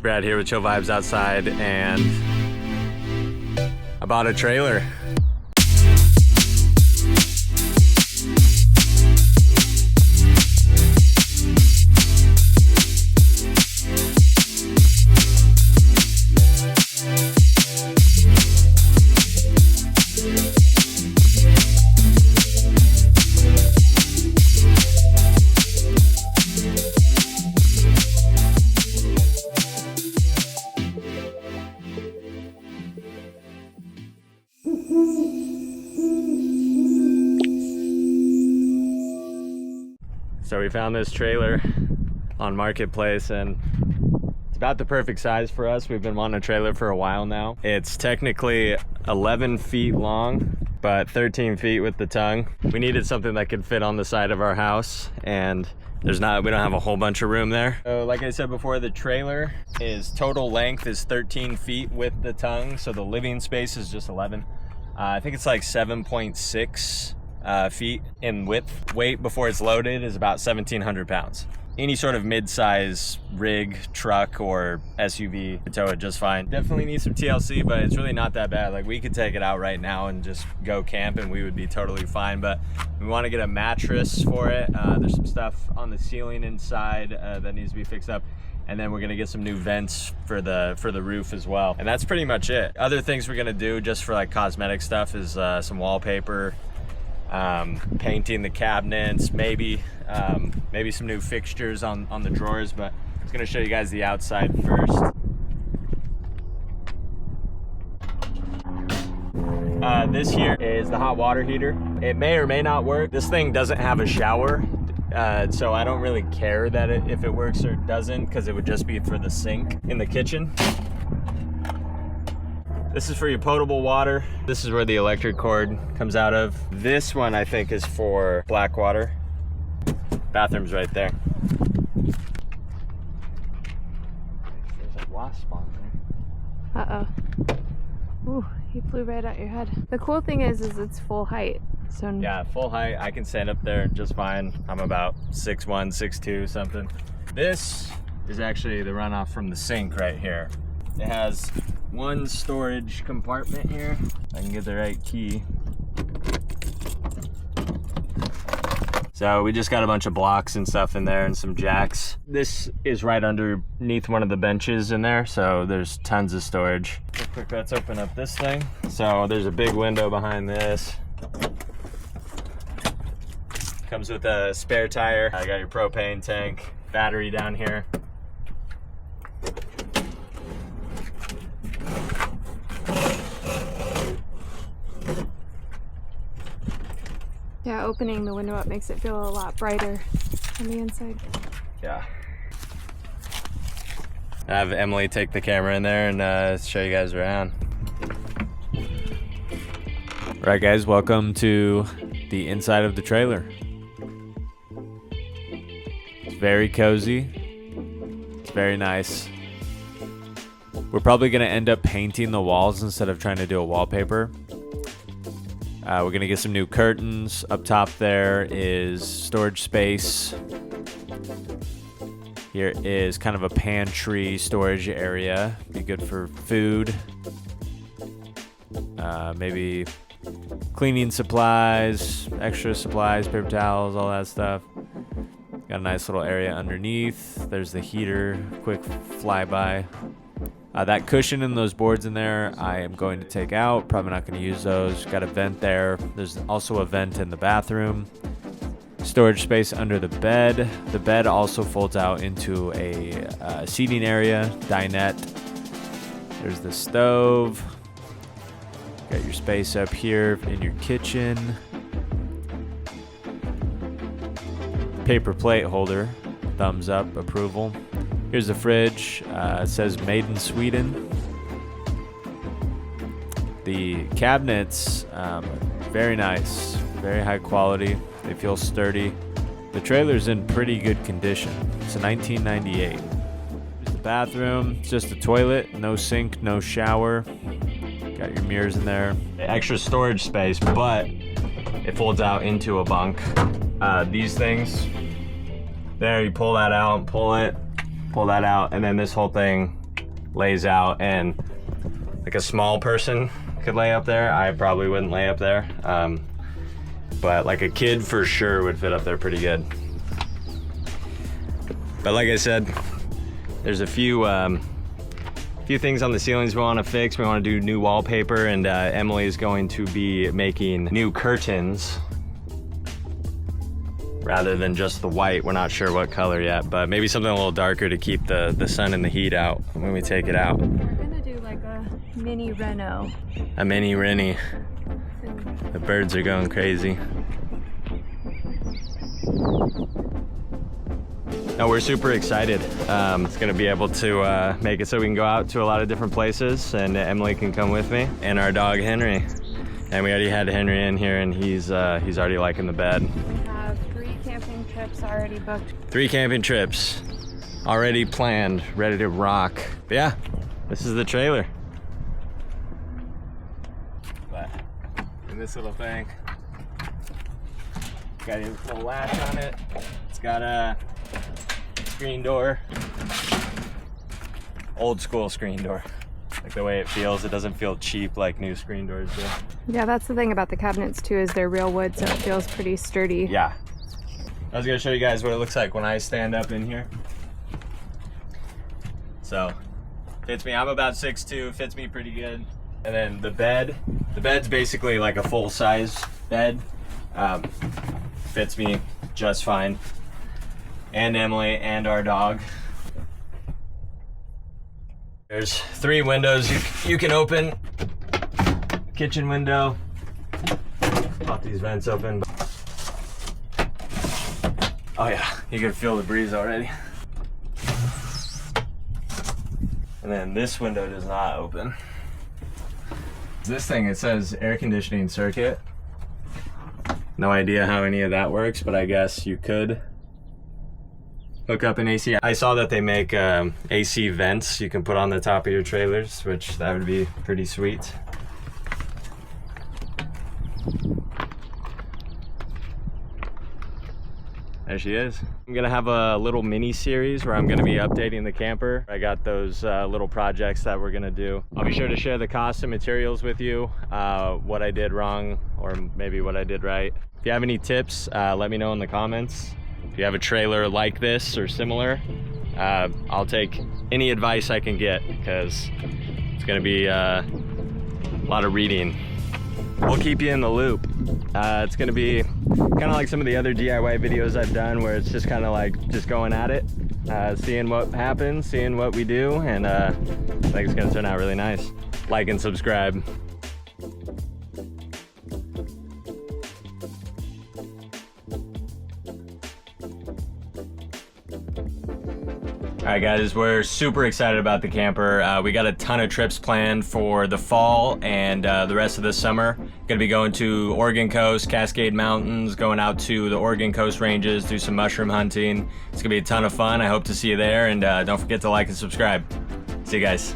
Brad here with Chill Vibes Outside, and I bought a trailer. So we found this trailer on Marketplace, and it's about the perfect size for us. We've been wanting a trailer for a while now. It's technically 11 feet long, but 13 feet with the tongue. We needed something that could fit on the side of our house, and we don't have a whole bunch of room there. So like I said before, the trailer total length is 13 feet with the tongue, so the living space is just 11. I think it's like 7.6 feet in width. Weight before it's loaded is about 1,700 pounds. Any sort of mid-size rig, truck, or SUV could tow it just fine. Definitely need some TLC, but it's really not that bad. Like, we could take it out right now and just go camp and we would be totally fine, but we want to get a mattress for it. There's some stuff on the ceiling inside that needs to be fixed up. And then we're gonna get some new vents for the roof as well. And that's pretty much it. Other things we're gonna do just for like cosmetic stuff is some wallpaper, painting the cabinets, maybe some new fixtures on the drawers, but I'm just gonna show you guys the outside first. This here is the hot water heater. It may or may not work. This thing doesn't have a shower, so I don't really care that if it works or doesn't, because it would just be for the sink in the kitchen. This is for your potable water. This is where the electric cord comes out of. This one I think is for black water. Bathroom's right there. There's a wasp on there. Uh-oh. Ooh, he flew right at your head. The cool thing is it's full height. So yeah, full height. I can stand up there just fine. I'm about 6'1", 6'2", something. This is actually the runoff from the sink right here. It has one storage compartment here. I can get the right key. So we just got a bunch of blocks and stuff in there and some jacks. This is right underneath one of the benches in there, so there's tons of storage. Real quick, let's open up this thing. So there's a big window behind this. Comes with a spare tire. I got your propane tank, battery down here. yeah, opening the window up makes it feel a lot brighter on the inside. Yeah. I have Emily take the camera in there and show you guys around. All right, guys, welcome to the inside of the trailer. It's very cozy. It's very nice. We're probably gonna end up painting the walls instead of trying to do a wallpaper. We're gonna get some new curtains. Up top there is storage space. Here is kind of a pantry storage area. Be good for food. Maybe cleaning supplies, extra supplies, paper towels, all that stuff. Got a nice little area underneath. There's the heater, quick flyby. That cushion and those boards in there, I am going to take out. Probably not going to use those. Got a vent there. There's also a vent in the bathroom. Storage space under the bed. The bed also folds out into a seating area, dinette. There's the stove. Got your space up here in your kitchen. Paper plate holder. Thumbs up, approval. Here's the fridge. It says made in Sweden. The cabinets, very nice, very high quality. They feel sturdy. The trailer's in pretty good condition. It's a 1998. Here's the bathroom. It's just a toilet, no sink, no shower. Got your mirrors in there. Extra storage space, but it folds out into a bunk. These things, there, you pull that out, pull that out, and then this whole thing lays out, and like a small person could lay up there. I probably wouldn't lay up there, but like a kid for sure would fit up there pretty good. But like I said, there's a few things on the ceilings we want to fix. We want to do new wallpaper, and Emily is going to be making new curtains rather than just the white. We're not sure what color yet, but maybe something a little darker to keep the sun and the heat out when we take it out. We're gonna do like a mini reno. A mini Rennie. The birds are going crazy. No, we're super excited. It's gonna be able to make it so we can go out to a lot of different places, and Emily can come with me, and our dog Henry. And we already had Henry in here, and he's already liking the bed. We have 3 camping trips already booked. 3 camping trips already planned, ready to rock. But yeah, this is the trailer. But in this little thing, got a little latch on it. It's got a screen door, old school screen door. Like the way it feels, it doesn't feel cheap like new screen doors do. Yeah, that's the thing about the cabinets too, is they're real wood, so it feels pretty sturdy. Yeah. I was gonna show you guys what it looks like when I stand up in here. So, fits me. I'm about 6'2", fits me pretty good. And then the bed's basically like a full-size bed. Fits me just fine. And Emily and our dog. There's 3 windows you can open. Kitchen window. Pop these vents open. Oh yeah, you can feel the breeze already. And then this window does not open. This thing, it says air conditioning circuit. No idea how any of that works, but I guess you could hook up an AC. I saw that they make AC vents you can put on the top of your trailers, which that would be pretty sweet. There she is. I'm gonna have a little mini series where I'm gonna be updating the camper. I got those little projects that we're gonna do. I'll be sure to share the cost and materials with you, what I did wrong or maybe what I did right. If you have any tips, let me know in the comments. If you have a trailer like this or similar, I'll take any advice I can get, because it's gonna be a lot of reading. We'll keep you in the loop. It's gonna be kind of like some of the other DIY videos I've done, where it's just kind of like just going at it, seeing what happens, seeing what we do, and I think it's gonna turn out really nice. Like and subscribe. All right guys, we're super excited about the camper. We got a ton of trips planned for the fall and the rest of the summer. Gonna be going to Oregon Coast, Cascade Mountains, going out to the Oregon Coast Ranges, do some mushroom hunting. It's gonna be a ton of fun. I hope to see you there, and don't forget to like and subscribe. See you guys.